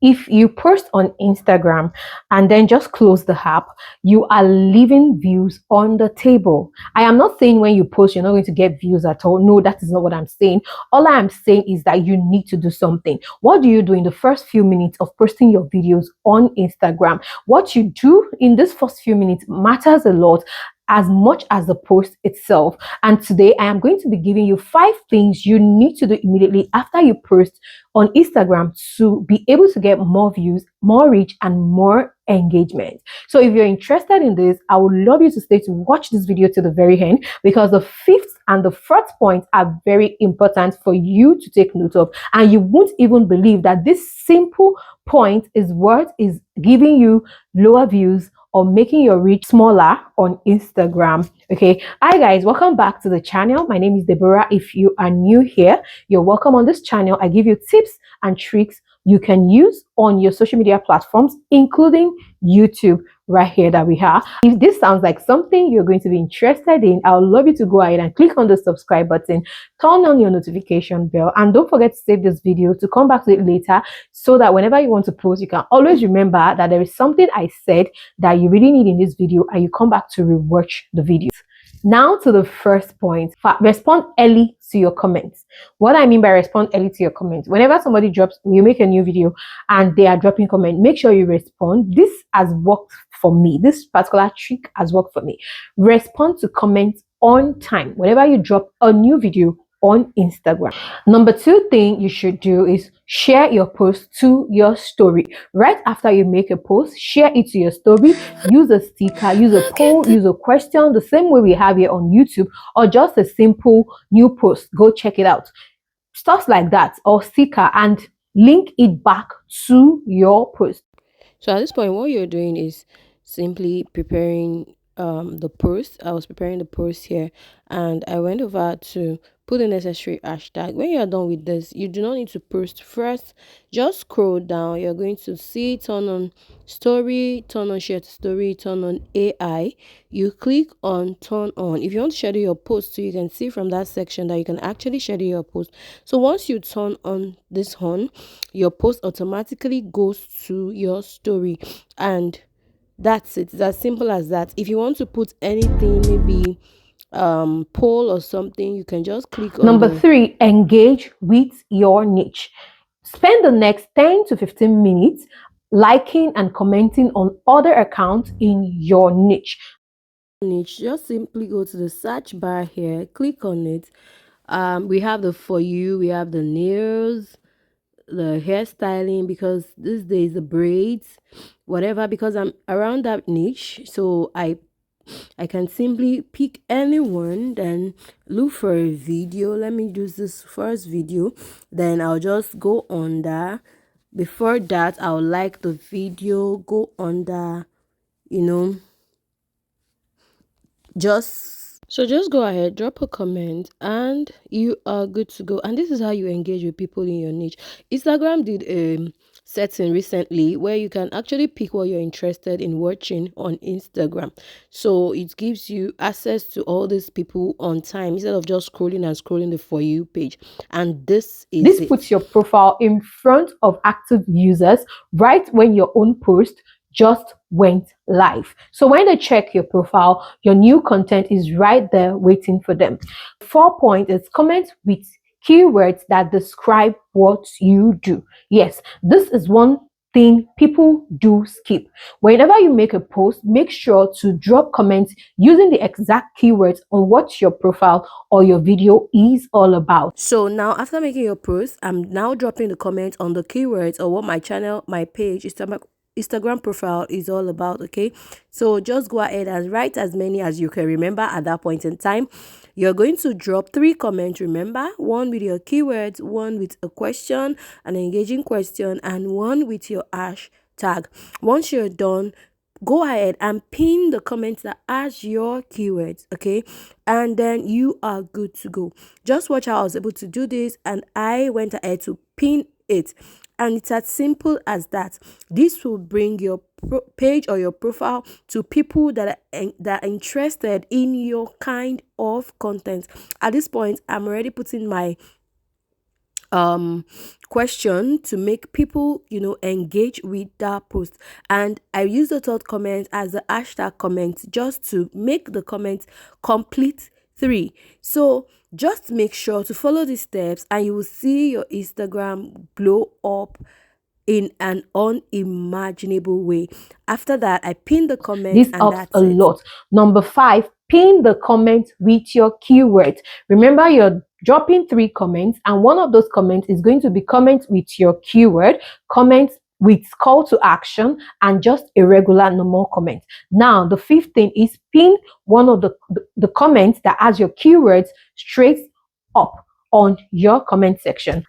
if you post on Instagram and then just close the app, you are leaving views on the table. I am not saying when you post, you're not going to get views at all. No, that is not what I'm saying. All I am saying is that you need to do something. What do you do in the first few minutes of posting your videos on Instagram? What you do in this first few minutes matters a lot, as much as the post itself. And today I am going to be giving you 5 things you need to do immediately after you post on Instagram to be able to get more views, more reach, and more engagement. So if you're interested in this, I would love you to stay to watch this video to the very end, because the fifth and the fourth point are very important for you to take note of. And you won't even believe that this simple point is what is giving you lower views or making your reach smaller on Instagram. Okay, hi guys, welcome back to the channel. My name is Deborah. If you are new here, you're welcome on this channel. I give you tips and tricks you can use on your social media platforms, including YouTube right here that we have. If this sounds like something you're going to be interested in, I would love you to go ahead and click on the subscribe button, turn on your notification bell, and don't forget to save this video to come back to it later, so that whenever you want to post, you can always remember that there is something I said that you really need in this video, and you come back to rewatch the video. Now to the first point, respond early to your comments. What I mean by respond early to your comments, whenever somebody drops, you make a new video and they are dropping comment, make sure you respond. This has worked for me. This particular trick has worked for me. Respond to comments on time whenever you drop a new video on Instagram. Number 2 thing you should do is share your post to your story. Right after you make a post, share it to your story. Use a sticker, use a poll, use a question, the same way we have here on YouTube, or just a simple new post. Go check it out. Stuff like that, or sticker, and link it back to your post. So at this point, what you're doing is simply preparing the post. I was preparing the post here, and I went over to put the necessary hashtag. When you're done with this, you do not need to post first. Just scroll down. You're going to see turn on story, turn on share to story, turn on AI. You click on turn on. If you want to schedule your post, so you can see from that section that you can actually schedule your post. So once you turn on this on, your post automatically goes to your story, and that's it. It's as simple as that. If you want to put anything, maybe poll or something, you can just click on Number 3, engage with your niche. Spend the next 10 to 15 minutes liking and commenting on other accounts in your niche. Just simply go to the search bar here, click on it. We have the for you, we have the nails, the hairstyling, because these days the braids, whatever, because I'm around that niche, so I can simply pick anyone, then look for a video. Let me use this first video, then I'll just go under. Before that, I'll like the video, go under, you know, just go ahead, drop a comment, and you are good to go. And this is how you engage with people in your niche. Instagram did a setting recently where you can actually pick what you're interested in watching on Instagram. So it gives you access to all these people on time instead of just scrolling and scrolling the For You page. And this puts your profile in front of active users right when your own post just went live. So when they check your profile, your new content is right there waiting for them. 4 point is comment with keywords that describe what you do. Yes, this is one thing people do skip. Whenever you make a post, make sure to drop comments using the exact keywords on what your profile or your video is all about. So now after making your post, I'm now dropping the comments on the keywords or what my channel, my page, Instagram profile is all about. Okay, so just go ahead and write as many as you can remember at that point in time. You're going to drop 3 comments, remember, one with your keywords, one with a question, an engaging question, and one with your hashtag. Once you're done, go ahead and pin the comments that has your keywords, okay, and then you are good to go. Just watch how I was able to do this, and I went ahead to pin it, and it's as simple as that. This will bring your page or your profile to people that are interested in your kind of content. At this point, I'm already putting my question to make people, engage with that post. And I use the third comment as the hashtag comment just to make the comment complete three. So just make sure to follow these steps and you will see your Instagram blow up in an unimaginable way. After that, I pin the comment This and helps a that's it. lot. Number 5, pin the comment with your keywords. Remember, you're dropping 3 comments, and one of those comments is going to be comments with your keyword, comments with call to action, and just a regular normal comment. Now, the 5th thing is pin one of the comments that has your keywords straight up on your comment section.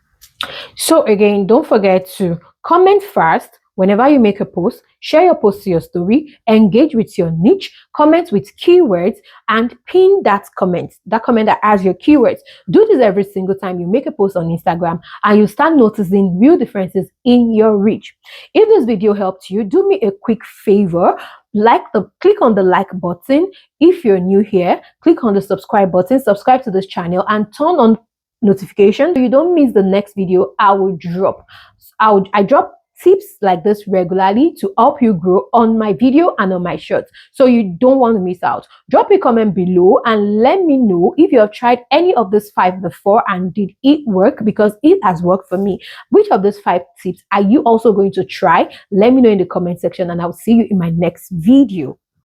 So again, don't forget to comment first whenever you make a post, share your post to your story, engage with your niche, comment with keywords, and pin that comment that has your keywords. Do this every single time you make a post on Instagram and you start noticing real differences in your reach. If this video helped you, do me a quick favor. Click on the like button. If you're new here, click on the subscribe button, subscribe to this channel, and turn on notification so you don't miss the next video I will drop. I drop tips like this regularly to help you grow on my video and on my shorts, so you don't want to miss out. Drop a comment below and let me know if you have tried any of these 5 before and did it work, because it has worked for me. Which of these 5 tips are you also going to try? Let me know in the comment section and I'll see you in my next video.